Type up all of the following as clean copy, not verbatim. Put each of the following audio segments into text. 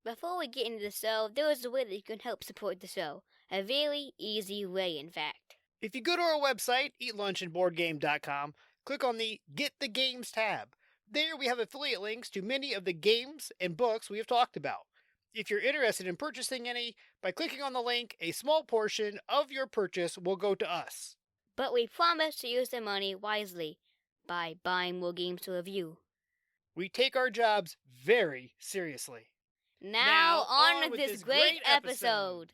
Before we get into the show, there is a way that you can help support the show. A very easy way, in fact. If you go to our website, eatlunchandboardgame.com, click on the Get the Games tab. There we have affiliate links to many of the games and books we have talked about. If you're interested in purchasing any, by clicking on the link, a small portion of your purchase will go to us. But we promise to use the money wisely by buying more games to review. We take our jobs very seriously. Now on with this great episode.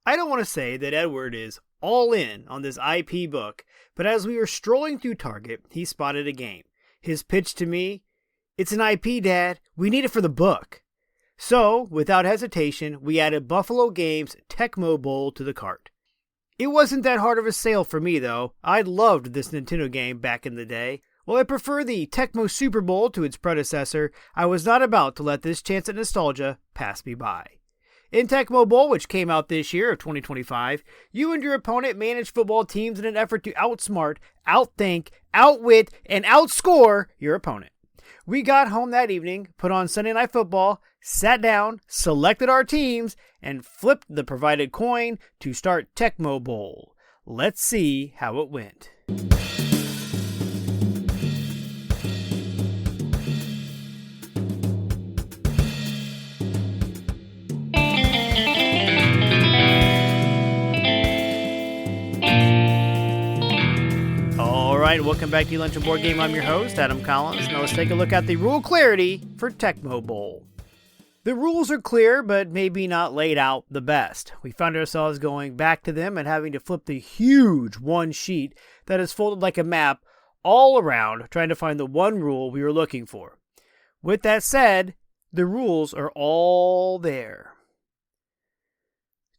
I don't want to say that Edward is all in on this IP book, but as we were strolling through Target, he spotted a game. His pitch to me, "It's an IP, Dad. We need it for the book." So, without hesitation, we added Buffalo Games' Tecmo Bowl to the cart. It wasn't that hard of a sale for me, though. I loved this Nintendo game back in the day. While I prefer the Tecmo Super Bowl to its predecessor, I was not about to let this chance at nostalgia pass me by. In Tecmo Bowl, which came out this year of 2025, you and your opponent manage football teams in an effort to outsmart, outthink, outwit, and outscore your opponent. We got home that evening, put on Sunday Night Football, sat down, selected our teams, and flipped the provided coin to start Tecmo Bowl. Let's see how it went. Alright, welcome back to Lunch and Board Game. I'm your host, Adam Collins. Now let's take a look at the rule clarity for Tecmo Bowl. The rules are clear, but maybe not laid out the best. We found ourselves going back to them and having to flip the huge one sheet that is folded like a map all around, trying to find the one rule we were looking for. With that said, the rules are all there.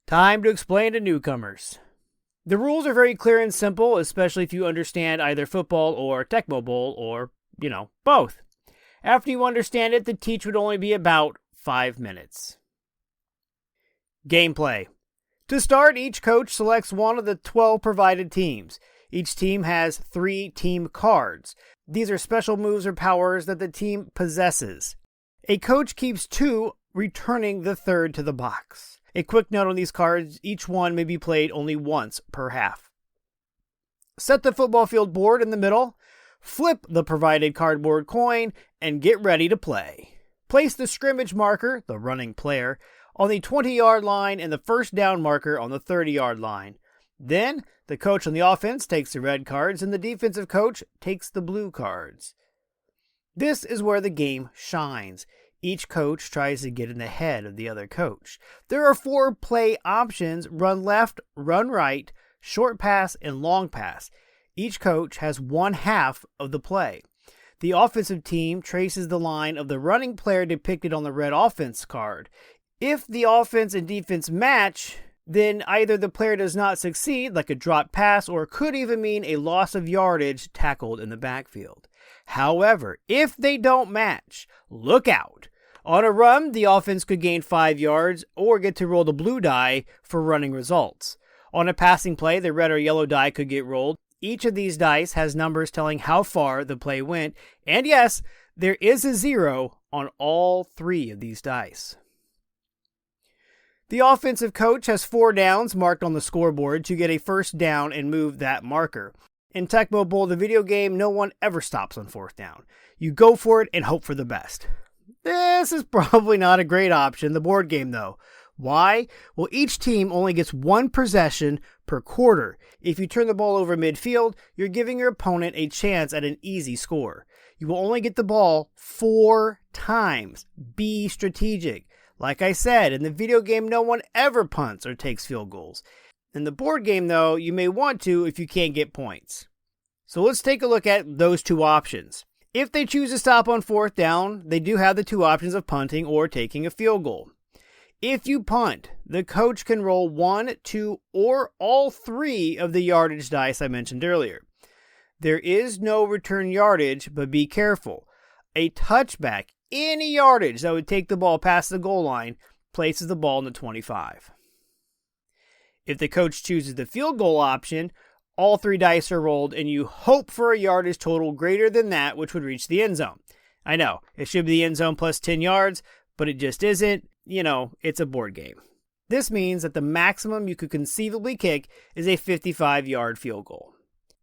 Time to explain to newcomers. The rules are very clear and simple, especially if you understand either football or Tecmo Bowl or, both. After you understand it, the teach would only be about 5 minutes. Gameplay. To start, each coach selects one of the 12 provided teams. Each team has 3 team cards. These are special moves or powers that the team possesses. A coach keeps 2, returning the third to the box. A quick note on these cards, each one may be played only once per half. Set the football field board in the middle, flip the provided cardboard coin, and get ready to play. Place the scrimmage marker, the running player, on the 20-yard line and the first down marker on the 30-yard line. Then, the coach on the offense takes the red cards and the defensive coach takes the blue cards. This is where the game shines. Each coach tries to get in the head of the other coach. There are 4 play options: run left, run right, short pass, and long pass. Each coach has one half of the play. The offensive team traces the line of the running player depicted on the red offense card. If the offense and defense match, then either the player does not succeed, like a dropped pass, or could even mean a loss of yardage tackled in the backfield. However, if they don't match, look out. On a run, the offense could gain 5 yards or get to roll the blue die for running results. On a passing play, the red or yellow die could get rolled. Each of these dice has numbers telling how far the play went, and yes, there is a 0 on all 3 of these dice. The offensive coach has 4 downs marked on the scoreboard to get a first down and move that marker. In Tecmo Bowl, the video game, no one ever stops on 4th down. You go for it and hope for the best. This is probably not a great option, the board game though. Why? Well, each team only gets 1 possession per quarter. If you turn the ball over midfield, you're giving your opponent a chance at an easy score. You will only get the ball 4 times. Be strategic. Like I said, in the video game, no one ever punts or takes field goals. In the board game, though, you may want to if you can't get points. So let's take a look at those 2 options. If they choose to stop on 4th down, they do have the 2 options of punting or taking a field goal. If you punt, the coach can roll 1, 2, or all 3 of the yardage dice I mentioned earlier. There is no return yardage, but be careful. A touchback, any yardage that would take the ball past the goal line, places the ball in the 25. If the coach chooses the field goal option, all 3 dice are rolled and you hope for a yardage total greater than that which would reach the end zone. I know, it should be the end zone plus 10 yards, but it just isn't. It's a board game. This means that the maximum you could conceivably kick is a 55-yard field goal.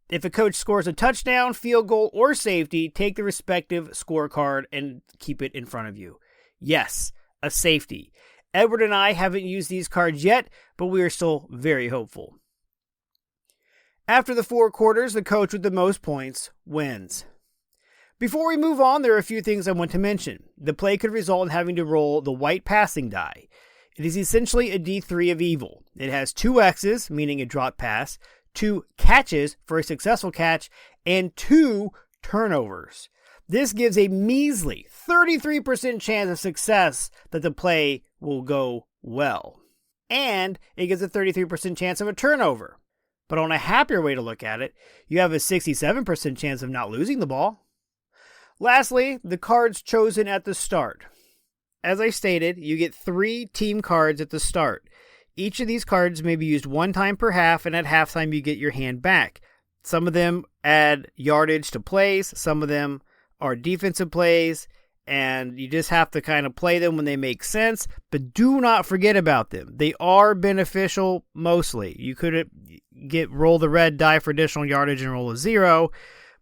If a coach scores a touchdown, field goal, or safety, take the respective scorecard and keep it in front of you. Yes, a safety. Edward and I haven't used these cards yet, but we are still very hopeful. After the 4 quarters, the coach with the most points wins. Before we move on, there are a few things I want to mention. The play could result in having to roll the white passing die. It is essentially a D3 of evil. It has 2 X's, meaning a drop pass, 2 catches for a successful catch, and 2 turnovers. This gives a measly 33% chance of success that the play will go well. And it gives a 33% chance of a turnover. But on a happier way to look at it, you have a 67% chance of not losing the ball. Lastly, the cards chosen at the start. As I stated, you get 3 team cards at the start. Each of these cards may be used 1 time per half, and at halftime you get your hand back. Some of them add yardage to plays, some of them are defensive plays, and you just have to kind of play them when they make sense, but do not forget about them. They are beneficial mostly. You could roll the red die for additional yardage and roll a 0,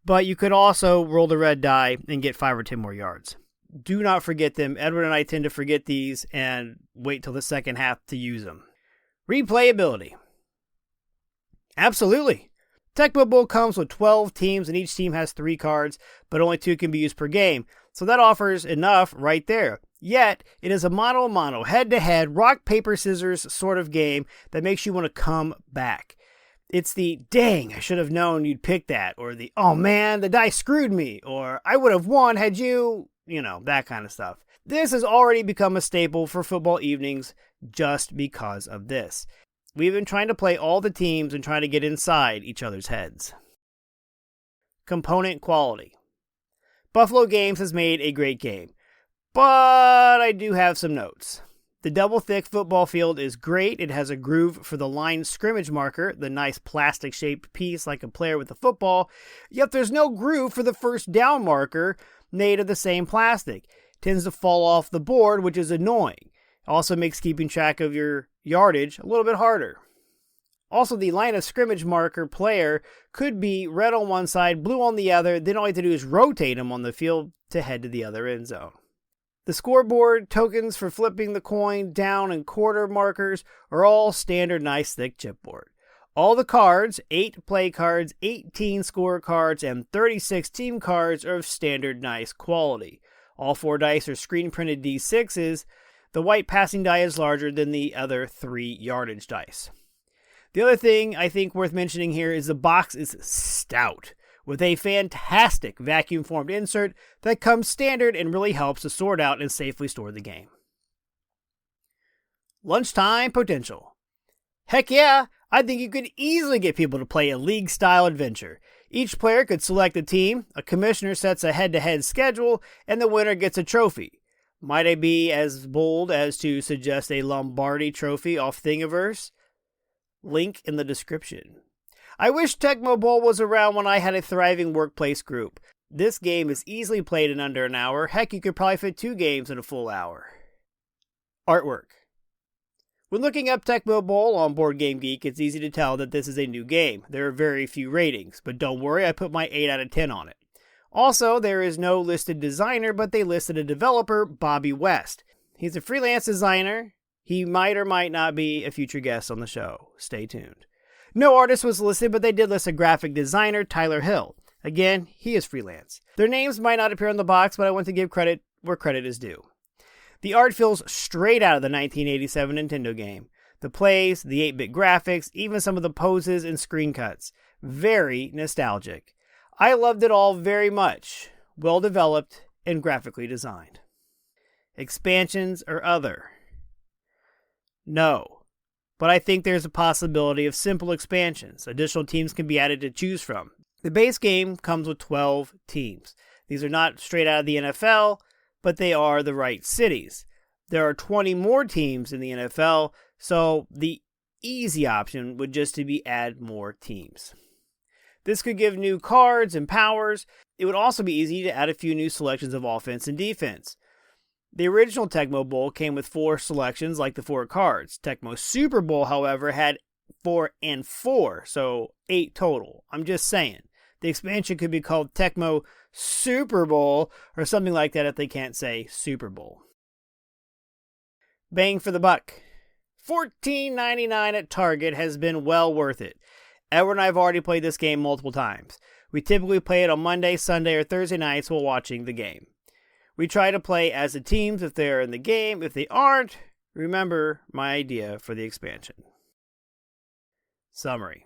but you could also roll the red die and get 5 or 10 more yards. Do not forget them. Edward and I tend to forget these and wait till the second half to use them. Replayability. Absolutely. Tecmo Bowl comes with 12 teams and each team has 3 cards, but only 2 can be used per game. So that offers enough right there. Yet, it is a mano-a-mano, head-to-head, rock-paper-scissors sort of game that makes you want to come back. It's the, dang, I should have known you'd pick that, or the, oh man, the die screwed me, or I would have won had you, that kind of stuff. This has already become a staple for football evenings just because of this. We've been trying to play all the teams and trying to get inside each other's heads. Component quality. Buffalo Games has made a great game, but I do have some notes. The double-thick football field is great. It has a groove for the line scrimmage marker, the nice plastic-shaped piece like a player with a football, yet there's no groove for the first down marker made of the same plastic. It tends to fall off the board, which is annoying. Also makes keeping track of your yardage a little bit harder. Also, the line of scrimmage marker player could be red on one side, blue on the other, then all you have to do is rotate them on the field to head to the other end zone. The scoreboard, tokens for flipping the coin, down and quarter markers are all standard nice thick chipboard. All the cards, 8 play cards, 18 score cards, and 36 team cards are of standard nice quality. All 4 dice are screen printed D6s. The white passing die is larger than the other 3 yardage dice. The other thing I think worth mentioning here is the box is stout, with a fantastic vacuum-formed insert that comes standard and really helps to sort out and safely store the game. Lunchtime potential. Heck yeah, I think you could easily get people to play a league-style adventure. Each player could select a team, a commissioner sets a head-to-head schedule, and the winner gets a trophy. Might I be as bold as to suggest a Lombardi trophy off Thingiverse? Link in the description. I wish Tecmo Bowl was around when I had a thriving workplace group. This game is easily played in under an hour. Heck, you could probably fit 2 games in a full hour. Artwork. When looking up Tecmo Bowl on Board Game Geek, it's easy to tell that this is a new game. There are very few ratings, but don't worry, I put my 8 out of 10 on it. Also, there is no listed designer, but they listed a developer, Bobby West. He's a freelance designer. He might or might not be a future guest on the show. Stay tuned. No artist was listed, but they did list a graphic designer, Tyler Hill. Again, he is freelance. Their names might not appear on the box, but I want to give credit where credit is due. The art feels straight out of the 1987 Nintendo game. The plays, the 8-bit graphics, even some of the poses and screen cuts. Very nostalgic. I loved it all very much. Well developed and graphically designed. Expansions or other? No. But I think there's a possibility of simple expansions. Additional teams can be added to choose from. The base game comes with 12 teams. These are not straight out of the NFL, but they are the right cities. There are 20 more teams in the NFL, so the easy option would just to be add more teams. This could give new cards and powers. It would also be easy to add a few new selections of offense and defense. The original Tecmo Bowl came with 4 selections like the 4 cards. Tecmo Super Bowl, however, had 4 and 4, so 8 total. I'm just saying. The expansion could be called Tecmo Super Bowl or something like that if they can't say Super Bowl. Bang for the buck. $14.99 at Target has been well worth it. Edward and I have already played this game multiple times. We typically play it on Monday, Sunday, or Thursday nights while watching the game. We try to play as the teams if they're in the game. If they aren't, remember my idea for the expansion. Summary.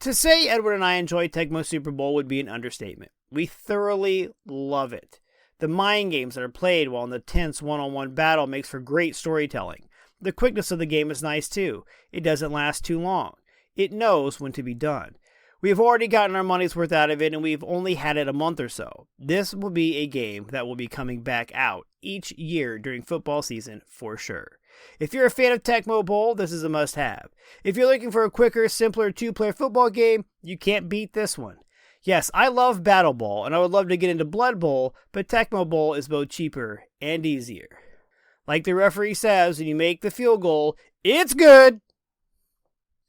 To say Edward and I enjoy Tecmo Super Bowl would be an understatement. We thoroughly love it. The mind games that are played while in the tense one-on-one battle makes for great storytelling. The quickness of the game is nice too. It doesn't last too long. It knows when to be done. We have already gotten our money's worth out of it, and we've only had it a month or so. This will be a game that will be coming back out each year during football season for sure. If you're a fan of Tecmo Bowl, this is a must-have. If you're looking for a quicker, simpler 2-player football game, you can't beat this one. Yes, I love Battle Ball, and I would love to get into Blood Bowl, but Tecmo Bowl is both cheaper and easier. Like the referee says, when you make the field goal, it's good!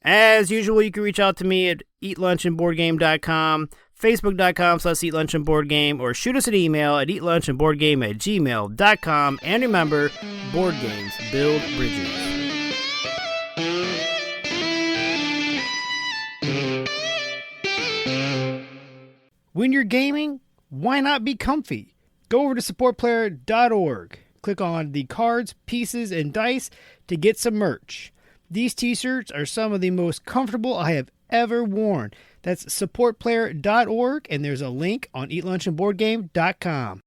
As usual, you can reach out to me at eatlunchandboardgame.com, facebook.com/eatlunchandboardgame, or shoot us an email at eatlunchandboardgame@gmail.com. And remember, board games build bridges. When you're gaming, why not be comfy? Go over to supportplayer.org. Click on the cards, pieces, and dice to get some merch. These t-shirts are some of the most comfortable I have ever worn. That's supportplayer.org, and there's a link on eatlunchandboardgame.com.